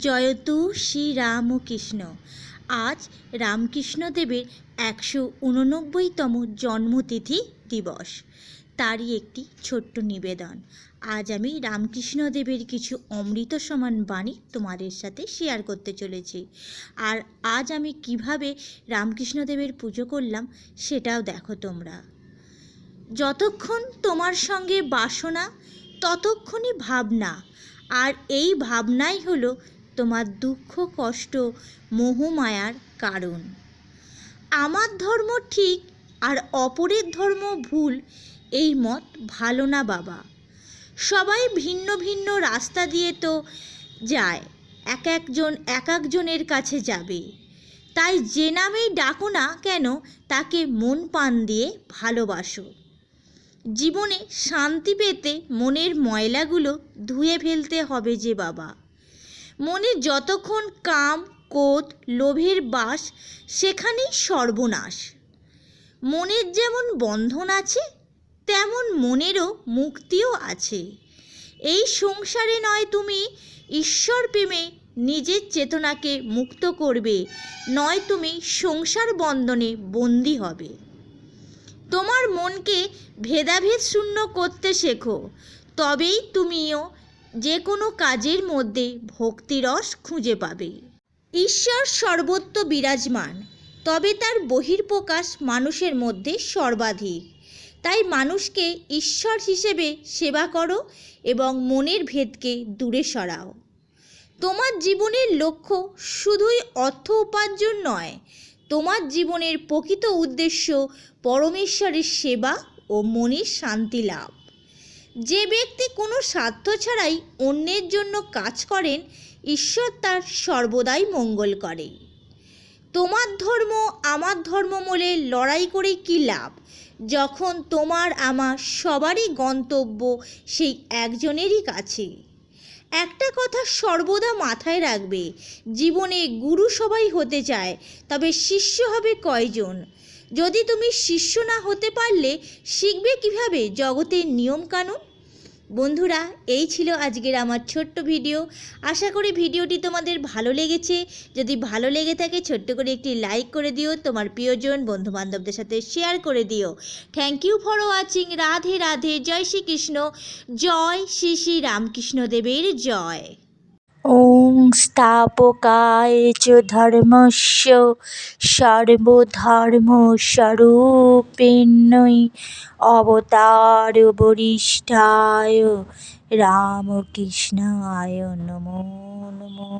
জয়তু শ্রী রামকৃষ্ণ। আজ রামকৃষ্ণদেবের 189তম জন্মতিথি দিবস। তারই একটি ছোট্ট নিবেদন। আজ আমি রামকৃষ্ণদেবের কিছু অমৃত সমান বাণী তোমাদের সাথে শেয়ার করতে চলেছি। আর আজ আমি কিভাবে রামকৃষ্ণদেবের পুজো করলাম সেটাও দেখো তোমরা। যতক্ষণ তোমার সঙ্গে বাসনা ততক্ষণই ভাবনা, আর এই ভাবনাই হলো তোমার দুঃখ কষ্ট মোহমায়ার কারণ। আমার ধর্ম ঠিক আর অপরের ধর্ম ভুল, এই মত ভালো না বাবা। সবাই ভিন্ন ভিন্ন রাস্তা দিয়ে তো যায়, এক একজনের কাছে যাবে। তাই যে নামেই ডাকো না কেন তাকে মন প্রাণ দিয়ে ভালোবাসো। জীবনে শান্তি পেতে মনের ময়লাগুলো ধুয়ে ফেলতে হবে যে বাবা। মনে যতক্ষণ কাম ক্রোধ লোভের বাস, সেখানেই সর্বনাশ। মনের যেমন বন্ধন আছে তেমন মনেরও মুক্তিও আছে। এই সংসারে নয় তুমি ঈশ্বর প্রেমে নিজের চেতনাকে মুক্ত করবে, নয় তুমি সংসার বন্ধনে বন্দী হবে। তোমার মনকে ভেদাভেদ শূন্য করতে শেখো, তবেই তুমিও যে কোনো কাজের মধ্যে ভক্তিরস খুঁজে পাবে। ঈশ্বর সর্বত্র বিরাজমান, তবে তার বহির্প্রকাশ মানুষের মধ্যে সর্বাধিক। তাই মানুষকে ঈশ্বর হিসেবে সেবা করো এবং মনের ভেদকে দূরে সরাও। তোমার জীবনের লক্ষ্য শুধুই অর্থ উপার্জন নয়, তোমার জীবনের প্রকৃত উদ্দেশ্য পরমেশ্বরের সেবা ও মনের শান্তি লাভ। যে ব্যক্তি কোনো স্বার্থ ছাড়াই অন্যের জন্য কাজ করেন, ঈশ্বর তার সর্বদাই মঙ্গল করে। তোমার ধর্ম আমার ধর্ম বলে লড়াই করে কী লাভ, যখন তোমার আমার সবারই গন্তব্য সেই একজনেরই কাছে। একটা কথা সর্বদা মাথায় রাখবে, জীবনে গুরু সবাই হতে চায়, তবে শিষ্য হবে কয়জন? যদি তুমি শিষ্য না হতে পারলে শিখবে কিভাবে জগতের নিয়মকানুন? বন্ধুরা, এই ছিল আজকের আমার ছোট্ট ভিডিও। আশা করি ভিডিওটি তোমাদের ভালো লেগেছে। যদি ভালো লেগে থাকে ছোট্ট করে একটি লাইক করে দিও, তোমার প্রিয়জন বন্ধুবান্ধবদের সাথে শেয়ার করে দিও। Thank you for watching. Radhe Radhe. জয় শ্রীকৃষ্ণ। জয় শ্রী শ্রী রামকৃষ্ণদেবের জয়। ওং স্থাপকায় চ ধর্মস্য সর্বধর্মস্বরূপিণৈ অবতার বরিষ্ঠায় রামকৃষ্ণায় নমো নমো।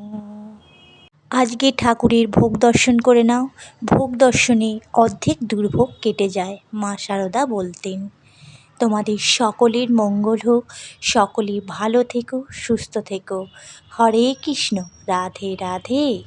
আজকে ঠাকুরের ভোগ দর্শন করে নাও। ভোগ দর্শনে অর্ধেক দুর্ভোগ কেটে যায়, মা শারদা বলতেন। তোমাদের সকলের মঙ্গল হোক, সকলে ভালো থেকো, সুস্থ থেকো। হরে কৃষ্ণ। রাধে রাধে।